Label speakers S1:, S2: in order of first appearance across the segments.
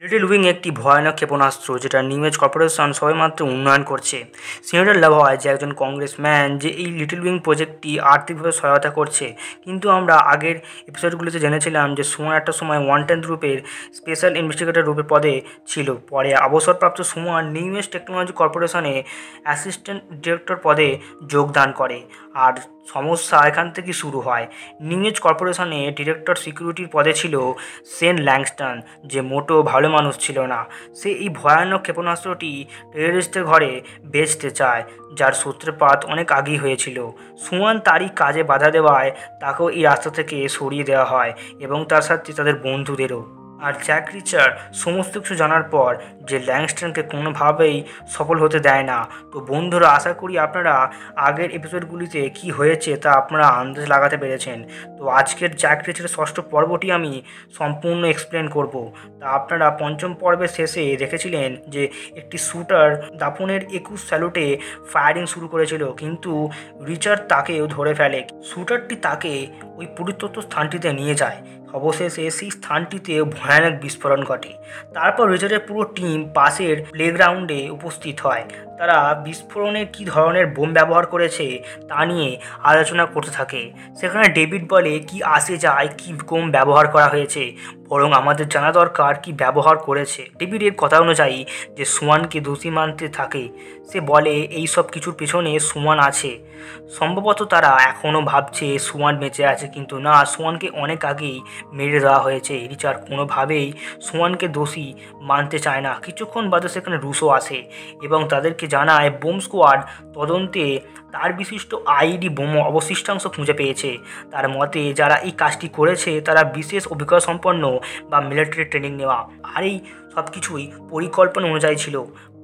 S1: Little wing একটি ভয়ানক ক্ষেপণাস্ত্র যেটা নিউজ কর্পোরেশন সবেমাত্র উন্নয়ন করছে। সিনেটর লাভ হয় যে একজন কংগ্রেসম্যান যে এই লিটল উইং প্রজেক্টটি আর্থিকভাবে সহায়তা করছে, কিন্তু আমরা আগের এপিসোডগুলিতে জেনেছিলাম যে সুমন একটা সময় ওয়ান্টেড রূপের স্পেশাল ইনভেস্টিগেটর রূপের পদে ছিল। পরে অবসরপ্রাপ্ত সুমন নিউজ টেকনোলজি কর্পোরেশনে অ্যাসিস্ট্যান্ট ডিরেক্টর পদে যোগদান করে। আর সমস্যা এখান থেকে শুরু হয়। নিউজ কর্পোরেশনে ডিরেক্টর সিকিউরিটির পদে ছিল সেন ল্যাংস্টন, যে মোটো ভালো মানুষ ছিল না। সে এই ভয়ানক ক্ষেপণাস্ত্রটি টেররিস্টের ঘরে বেচতে চায়, যার সূত্রপাত অনেক আগেই হয়েছিল। সুমন তারই কাজে বাধা দেওয়ায় তাকেও এই রাস্তা থেকে সরিয়ে দেওয়া হয় এবং তার সাথে তাদের বন্ধুদেরও। আর জ্যাক রিচার সমস্ত কিছু জানার পর যে ল্যাংস্টনকে কোনোভাবেই সফল হতে দেয় না। তো বন্ধুরা, আশা করি আপনারা আগের এপিসোডগুলিতে কি হয়েছে তা আপনারা আন্দাজ লাগাতে পেরেছেন। তো আজকের জ্যাক রিচারের ষষ্ঠ পর্বটি আমি সম্পূর্ণ এক্সপ্লেন করব। তা আপনারা পঞ্চম পর্বের শেষে দেখেছিলেন যে একটি শ্যুটার দাপনের 21 স্যালুটে ফায়ারিং শুরু করেছিল, কিন্তু রিচার্ড তাকেও ধরে ফেলে। শ্যুটারটি তাকে ওই পরিত্যক্ত স্থানটিতে নিয়ে যায়। অবশেষে সেই স্থানটিতে ভয়ানক বিস্ফোরণ ঘটে। তারপর রিচার্ডের পুরো টিম পাশের প্লেগ্রাউন্ডে উপস্থিত হয়। তারা বিস্ফোরণে কী ধরনের বোম ব্যবহার করেছে তা নিয়ে আলোচনা করতে থাকে। সেখানে ডেভিড বলে কি আসে যায়, কি বোম ব্যবহার করা হয়েছে, বরং আমাদের জানা দরকার কি ব্যবহার করেছে। ডেভিডের কথা অনুযায়ী যে সুমানকে দোষী মানতে থাকে। সে বলে এই সব কিছুর পেছনে সুমান আছে। সম্ভবত তারা এখনও ভাবছে সুমান বেঁচে আছে, কিন্তু না, সুমানকে অনেক আগেই মেরে দেওয়া হয়েছে। রিচার্ড কোনোভাবেই সুমানকে দোষী মানতে চায় না। কিছুক্ষণ বাদে সেখানে রুশো আসে এবং তাদেরকে জানায় বোম স্কোয়াড তদন্তে তার বিশিষ্ট আইডি বোম অবশিষ্টাংশ খুঁজে পেয়েছে। তার মতে যারা এই কাজটি করেছে তারা বিশেষ অভিজ্ঞতা সম্পন্ন বা মিলিটারি ট্রেনিং নেওয়া, আর এই সব কিছুই পরিকল্পনা অনুযায়ী ছিল।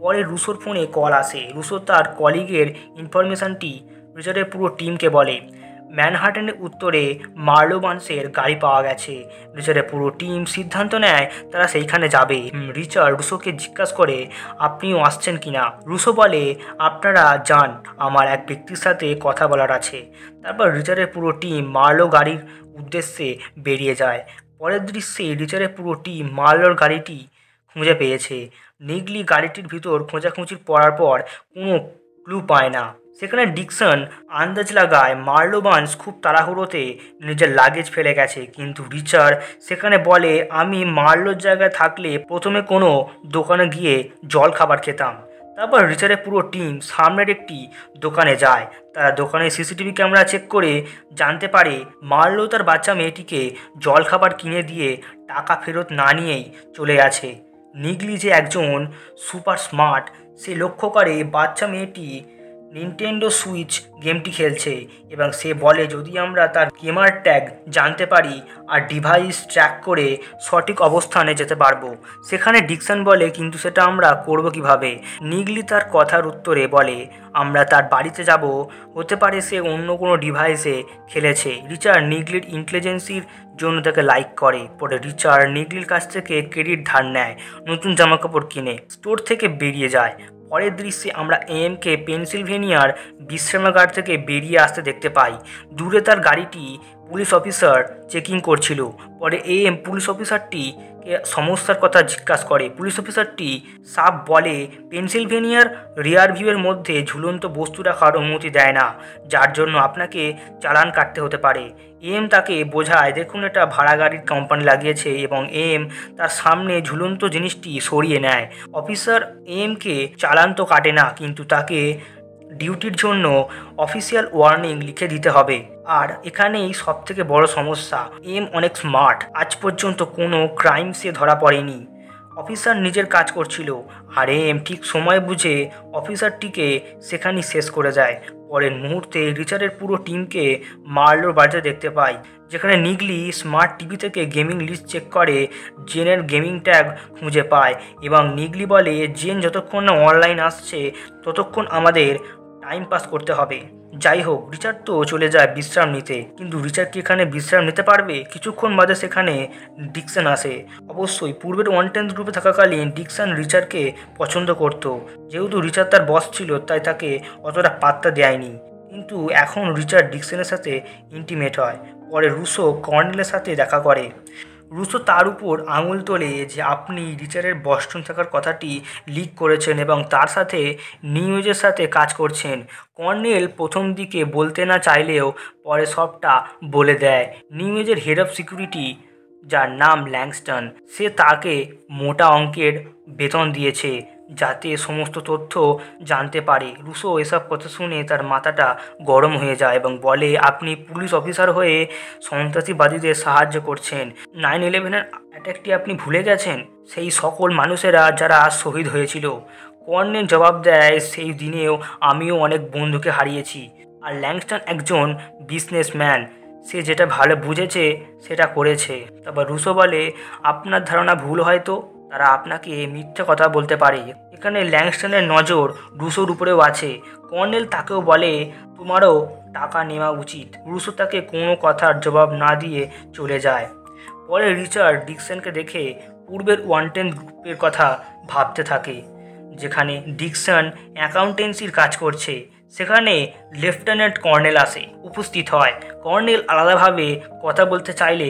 S1: পরে রুশোর ফোনে কল আসে। রুশো তার কলিগের ইনফরমেশনটি রিচার্ডের পুরো টিমকে বলে। ম্যানহাটনের উত্তরে মার্লো বান্সের গাড়ি পাওয়া গেছে। রিচার্ডের পুরো টিম সিদ্ধান্ত নেয় তারা সেইখানে যাবে। রিচার্ড রুশোকে জিজ্ঞাসা করে আপনিও আসছেন কিনা। রুশো বলে আপনারা যান, আমার এক ব্যক্তির সাথে কথা বলার আছে। তারপর রিচার্ডের পুরো টিম মার্লো গাড়ির উদ্দেশ্যে বেরিয়ে যায়। পরের দৃশ্যে রিচার্ডের পুরো টিম মার্লোর গাড়িটি খুঁজে পেয়েছে। নিগলি গাড়িটির ভিতর খোঁজাখুঁজি পড়ার পর কোনো ক্লু পায় না। সেখানে ডিকসন আন্দাজ লাগায় মার্লো বান্স খুব তাড়াহুড়োতে নিজের লাগেজ ফেলে গেছে, কিন্তু রিচার্ড সেখানে বলে আমি মার্লোর জায়গায় থাকলে প্রথমে কোনো দোকানে গিয়ে জল খাবার খেতাম। তারপর রিচার্ডের পুরো টিম সামনের একটি দোকানে যায়। তারা দোকানে সিসিটিভি ক্যামেরা চেক করে জানতে পারে মার্লো তার বাচ্চা মেয়েটিকে জল খাবার কিনে দিয়ে টাকা ফেরত না নিয়েই চলে গেছে। নিগলি যে একজন সুপার স্মার্ট, সে লক্ষ্য করে বাচ্চা মেয়েটি নিনটেন্ডো সুইচ গেমটি খেলছে এবং সে বলে যদি আমরা তার গেমার ট্যাগ জানতে পারি আর ডিভাইস ট্র্যাক করে সঠিক অবস্থানে যেতে পারবো। সেখানে ডিকসন বলে কিন্তু সেটা আমরা করব কিভাবে। নিগলি তার কথার উত্তরে বলে আমরা তার বাড়িতে যাব, হতে পারে সে অন্য কোনো ডিভাইসে খেলেছে। রিচার্ড নিগলির ইন্টেলিজেন্সির জন্য তাকে লাইক করে। পরে রিচার্ড নিগলির কাছ থেকে ক্রেডিট ধার নেয়, নতুন জামাকাপড় কিনে স্টোর থেকে বেরিয়ে যায়। পরের দৃশ্যে আমরা এমকে পেনসিলভেনিয়ার বিশ্রামাগার থেকে বেরিয়ে আসতে দেখতে পাই। দূরে তার গাড়িটি পুলিশ অফিসার চেকিং করছিল। পরে পুলিশ অফিসারটিকে সমস্যার কথা জিজ্ঞাসা করে। পুলিশ অফিসারটি সাফ বলে পেনসিলভেনিয়ার রিয়ার ভিউয়ের মধ্যে ঝুলন্ত বস্তু রাখার অনুমতি দেয় না, যার জন্য আপনাকে চালান কাটতে হতে পারে। তাকে বোঝায় দেখুন এটা ভাড়া গাড়ির কোম্পানি লাগিয়েছে এবং তার সামনে ঝুলন্ত জিনিসটি সরিয়ে নেয়। অফিসার কে চালান তো কাটে না, কিন্তু তাকে ডিউটির জন্য অফিসিয়াল ওয়ার্নিং লিখে দিতে হবে। আর এখানেই সব থেকে বড় সমস্যা, অনেক স্মার্ট, আজ পর্যন্ত কোনো ক্রাইমসে ধরা পড়েনি। অফিসার নিজের কাজ করছিল আর ঠিক সময় বুঝে অফিসারটিকে সেখানেই শেষ করে যায়। পরের মুহূর্তে রিচার্ডের পুরো টিমকে মার্লোর বাড়িতে দেখতে পাই, যেখানে নিগলি স্মার্ট টিভি থেকে গেমিং লিস্ট চেক করে জেনের গেমিং ট্যাগ খুঁজে পায় এবং নিগলি বলে জেন যতক্ষণ না অনলাইন আসছে ততক্ষণ আমাদের টাইম পাস করতে হবে। যাই হোক, রিচার্ড তো চলে যায় বিশ্রাম নিতে, কিন্তু রিচার্ড কি এখানে বিশ্রাম নিতে পারবে? কিছুক্ষণ বাদে সেখানে ডিকসন আসে। অবশ্যই পূর্বের ওয়ান্টেড গ্রুপে থাকাকালীন ডিকসন রিচার্ডকে পছন্দ করত। যেহেতু রিচার্ড তার বস ছিল তাই তাকে অতটা পাত্তা দেয়নি, কিন্তু এখন রিচার্ড ডিকসনের সাথে ইন্টিমেট হয়। পরে রুশো কর্নেলের সাথে দেখা করে। রুসো তার উপর আঙুল তোলে যে আপনি রিচার্ডের বস্টন থাকার কথাটি লিক করেছেন এবং তার সাথে নিউজের সাথে কাজ করছেন। কর্নেল প্রথম দিকে বলতে না চাইলেও পরে সবটা বলে দেয়। নিউজের হেড অফ সিকিউরিটি, যার নাম ল্যাংস্টন, সে তাকে মোটা অঙ্কের বেতন দিয়েছে যাতে সমস্ত তথ্য জানতে পারে। রুসো এসব কথা শুনে তার মাথাটা গরম হয়ে যায় এবং বলে, আপনি পুলিশ অফিসার হয়ে সন্ত্রাসীবাদীদের সাহায্য করছেন। 9/11-এর অ্যাটাকটি আপনি ভুলে গেছেন? সেই সকল মানুষেরা যারা শহীদ হয়েছিল। কর্নেল জবাব দেয়, সেই দিনেও আমিও অনেক বন্ধুকে হারিয়েছি। আর ল্যাংস্টন একজন বিজনেসম্যান, সে যেটা ভালো বুঝেছে সেটা করেছে। তারপর রুসো বলে, আপনার ধারণা ভুল হয়তো, তারা আপনাকে মিথ্যে কথা বলতে পারে। এখানে ল্যাংস্টনের নজর রুসোর উপরেও আছে। কর্নেল তাকেও বলে, তোমারও টাকা নেওয়া উচিত। রুসো তাকে কোনো কথার জবাব না দিয়ে চলে যায়। পরে রিচার্ড ডিকসনকে দেখে পূর্বের ওয়ান্টেড গ্রুপের কথা ভাবতে থাকে, যেখানে ডিকসন অ্যাকাউন্টেন্সির কাজ করছে। সেখানে লেফটেন্যান্ট কর্নেল উপস্থিত হয়। কর্নেল আলাদাভাবে কথা বলতে চাইলে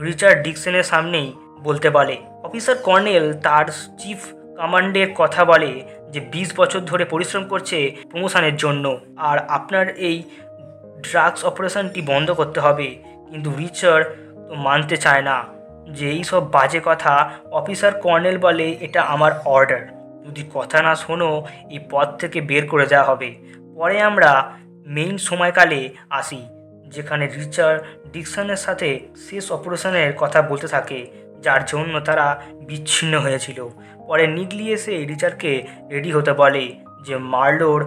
S1: রিচার্ড ডিকসনের সামনেই বলতে বলে। অফিসার কর্নেল তার চিফ কমান্ডের কথা বলে যে 20 বছর ধরে পরিশ্রম করছে প্রমোশনের জন্য, আর আপনার এই ড্রাগস অপারেশনটি বন্ধ করতে হবে। কিন্তু রিচার্ড তো মানতে চায় না যে এই সব বাজে কথা। অফিসার কর্নেল বলে, এটা আমার অর্ডার, যদি কথা না শোনো এই পদ থেকে বের করে দেওয়া হবে। পরে আমরা মেইন সময়কালে আসি, যেখানে রিচার্ড ডিকসনের সাথে শেষ অপারেশনের কথা বলতে থাকে, যার জন্য তারা বিচ্ছিন্ন হয়েছিল। পরে নিগলি এসে রিচার্ডকে রেডি হতে বলে যে মার্লোর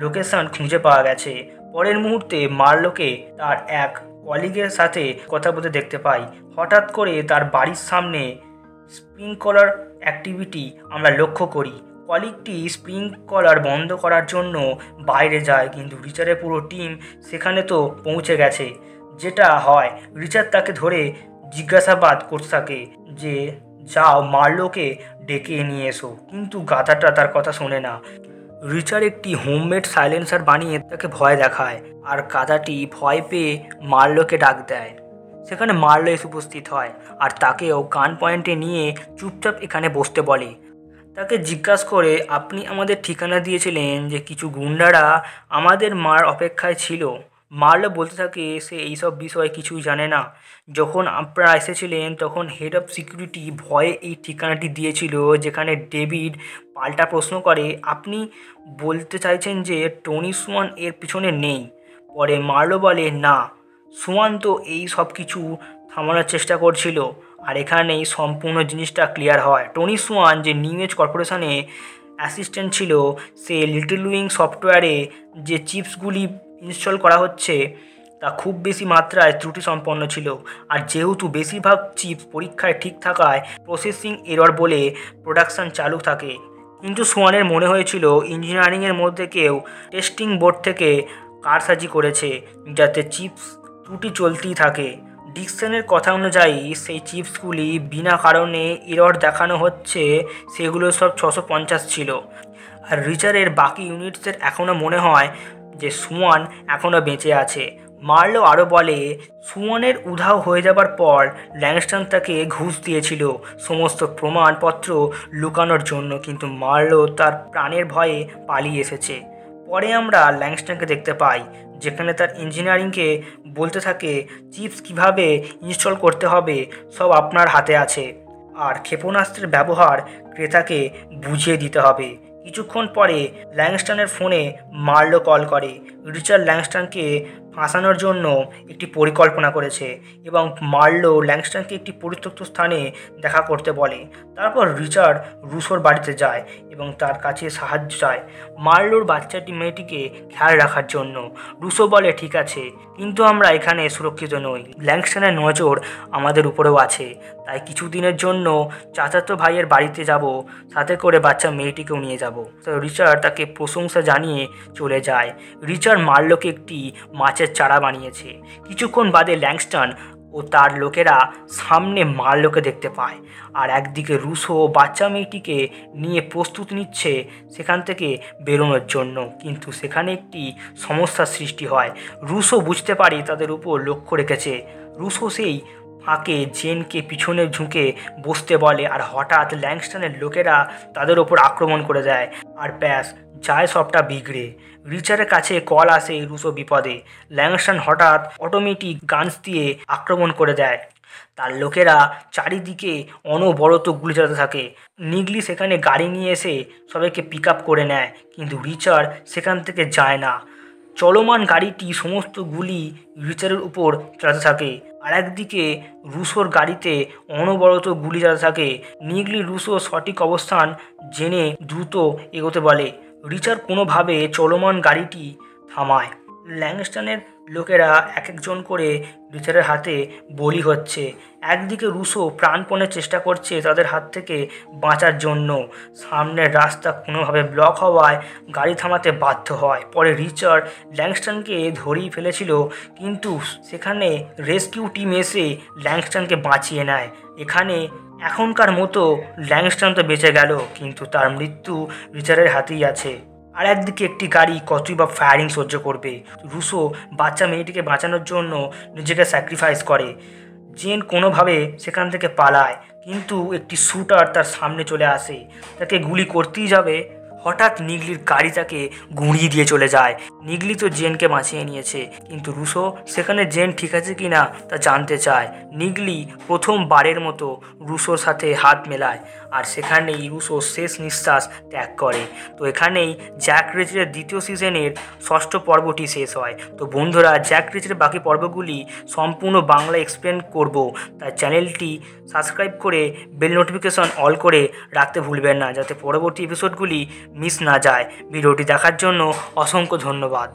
S1: লোকেশন খুঁজে পাওয়া গেছে। পরের মুহূর্তে মার্লোকে তার এক কলিগের সাথে কথা বলতে দেখতে পাই। হঠাৎ করে তার বাড়ির সামনে স্প্রিংকলার অ্যাক্টিভিটি আমরা লক্ষ্য করি। কলিগটি স্প্রিংকলার বন্ধ করার জন্য বাইরে যায়, কিন্তু রিচার্ডের পুরো টিম সেখানে তো পৌঁছে গেছে। যেটা হয়, রিচার্ড তাকে ধরে জিজ্ঞাসাবাদ করতে থাকে যে যাও মার্লোকে ডেকে নিয়ে এসো, কিন্তু গাধাটা তার কথা শোনে না। রিচার্ড একটি হোমমেড সাইলেন্সার বানিয়ে তাকে ভয় দেখায়, আর গাধাটি ভয় পেয়ে মার্লোকে ডাক দেয়। সেখানে মার্লো এসে উপস্থিত হয় আর তাকেও গান পয়েন্টে নিয়ে চুপচাপ এখানে বসতে বলে। তাকে জিজ্ঞাসা করে, আপনি আমাদের ঠিকানা দিয়েছিলেন যে কিছু গুন্ডারা আমাদের মার অপেক্ষায় ছিল। মার্লো বলতে থাকে সে এইসব বিষয়ে কিছুই জানে না। যখন আপনারা এসেছিলেন তখন হেড অফ সিকিউরিটি ভয়ে এই ঠিকানাটি দিয়েছিল। যেখানে ডেভিড পাল্টা প্রশ্ন করে, আপনি বলতে চাইছেন যে টনি সোয়ান এর পিছনে নেই? পরে মার্লো বলে, না, সোয়ান তো এই সব কিছু থামানোর চেষ্টা করছিল। আর এখানেই সম্পূর্ণ জিনিসটা ক্লিয়ার হয়। টনি সোয়ান যে নিউজ কর্পোরেশনে অ্যাসিস্ট্যান্ট ছিল, সে লিটল উইং সফটওয়্যারে যে চিপসগুলি ইনস্টল করা হচ্ছে তা খুব বেশি মাত্রায় ত্রুটি সম্পন্ন ছিল। আর যেহেতু বেশিরভাগ চিপস পরীক্ষায় ঠিক থাকায় প্রসেসিং এরর বলে প্রোডাকশান চালু থাকে, কিন্তু সোয়ানের মনে হয়েছিল ইঞ্জিনিয়ারিংয়ের মধ্যে কেউ টেস্টিং বোর্ড থেকে কারসাজি করেছে যাতে চিপস ত্রুটি চলতেই থাকে। ডিকসনের কথা অনুযায়ী সেই চিপসগুলি বিনা কারণে এরর দেখানো হচ্ছে, সেগুলো সব 650 ছিল। আর রিচার্ডের বাকি ইউনিটসের এখনও মনে হয় যে সোয়ান এখনও বেঁচে আছে। মার্লো আরও বলে, সোয়ানের উধাও হয়ে যাবার পর ল্যাংস্টন তাকে ঘুষ দিয়েছিল সমস্ত প্রমাণপত্র লুকানোর জন্য, কিন্তু মার্লো তার প্রাণের ভয়ে পালিয়ে এসেছে। পরে আমরা ল্যাংস্টনকে দেখতে পাই, যেখানে তার ইঞ্জিনিয়ারিংকে বলতে থাকে চিপস কিভাবে ইনস্টল করতে হবে সব আপনার হাতে আছে, আর ক্ষেপণাস্ত্রের ব্যবহার ক্রেতাকে বুঝিয়ে দিতে হবে। কিছুক্ষণ পরে ল্যাংস্টনের ফোনে মার্লো কল করে। রিচার্ড ল্যাংস্টনকে ফাঁসানোর জন্য একটি পরিকল্পনা করেছে এবং মার্লো ল্যাংস্টনকে একটি পরিত্যক্ত স্থানে দেখা করতে বলে। তারপর রিচার্ড রুসোর বাড়িতে যায় এবং তার কাছে সাহায্য চায় মার্লোর বাচ্চাটি মেয়েটিকে খেয়াল রাখার জন্য। রুসো বলে, ঠিক আছে, কিন্তু আমরা এখানে সুরক্ষিত নই। ল্যাংস্টনের নজর আমাদের উপরেও আছে, তাই কিছুদিনের জন্য চাচাতো ভাইয়ের বাড়িতে যাব, সাথে করে বাচ্চা মেয়েটিকেও নিয়ে যাব। তো রিচার্ড তাকে প্রশংসা জানিয়ে চলে যায়। রিচার্ড মার্লোকে একটি মাছের চারা বানিয়েছে। কিছুক্ষণ বাদে ল্যাংস্টন ও তার লোকেরা সামনে মার্লোকে দেখতে পায়, আর একদিকে রুসো বাচ্চা মেয়েটিকে নিয়ে প্রস্তুতি নিচ্ছে সেখান থেকে বেরোনোর জন্য, কিন্তু সেখানে একটি সমস্যার সৃষ্টি হয়। রুসো বুঝতে পারে তাদের উপর লক্ষ্য রেখেছে। রুসো সেই ফাঁকে জেনকে পিছনে ঝুঁকে বসতে বলে আর হঠাৎ ল্যাংস্টনের লোকেরা তাদের ওপর আক্রমণ করে দেয় আর ব্যাস যায় সবটা বিগড়ে। রিচারের কাছে কল আসে রুশো বিপদে। ল্যাংস্টন হঠাৎ অটোমেটিক গানস দিয়ে আক্রমণ করে দেয়। তার লোকেরা চারিদিকে অনবরত গুলি চালাতে থাকে। নিগলি সেখানে গাড়ি নিয়ে এসে সবাইকে পিক আপ করে নেয়, কিন্তু রিচার্ড সেখান থেকে যায় না। চলমান গাড়িটি সমস্ত গুলি রিচারের উপর চালাতে থাকে। আর একদিকে রুশোর গাড়িতে অনবরত গুলি চালাতে থাকে। নিগলি রুশোর সঠিক অবস্থান জেনে দ্রুত এগোতে বলে। রিচার্ড কোনোভাবে চলমান গাড়িটি থামায়। ল্যাংস্টনের লোকেরা এক একজন করে রিচারের হাতে বলি হচ্ছে। একদিকে রুশো প্রাণপণে চেষ্টা করছে তাদের হাত থেকে বাঁচার জন্য। সামনের রাস্তা কোনোভাবে ব্লক হওয়ায় গাড়ি থামাতে বাধ্য হয়। পরে রিচার্ড ল্যাংস্টনকে ধরেই ফেলেছিল, কিন্তু সেখানে রেস্কিউ টিম এসে ল্যাংস্টনকে বাঁচিয়ে নেয়। এখনকার মতো ল্যাংস্টন তো বেঁচে গেল, কিন্তু তার মৃত্যু রিচার্ডের হাতেই আছে। আর একদিকে একটি গাড়ি কতই বা ফায়ারিং সহ্য করবে। রুশো বাচ্চা মেয়েটিকে বাঁচানোর জন্য নিজেকে স্যাক্রিফাইস করে। জেন কোনোভাবে সেখান থেকে পালায়, কিন্তু একটি শুটার তার সামনে চলে আসে, তাকে গুলি করতেই যাবে। হঠাৎ নিগলির গাড়ি তাকে গুঁড়িয়ে দিয়ে চলে যায়। নিগলি তো জেনকে বাঁচিয়ে নিয়েছে, কিন্তু রুশো সেখানে জেন ঠিক আছে কি না তা জানতে চায়। নিগলি প্রথমবারের মতো রুশোর সাথে হাত মেলায়, আর সেখানেই রুশো শেষ নিঃশ্বাস ত্যাগ করে। তো এখানেই জ্যাক রিচারের দ্বিতীয় সিজনের 6ষ্ঠ পর্বটি শেষ হয়। তো বন্ধুরা, জ্যাক রিচারের বাকি পর্বগুলি সম্পূর্ণ বাংলা এক্সপ্লেন করব, তাই চ্যানেলটি সাবস্ক্রাইব করে বেল নোটিফিকেশন অল করে রাখতে ভুলবেন না, যাতে পরবর্তী এপিসোডগুলি মিস না যায়। ভিডিওটি দেখার জন্য অসংখ্য ধন্যবাদ।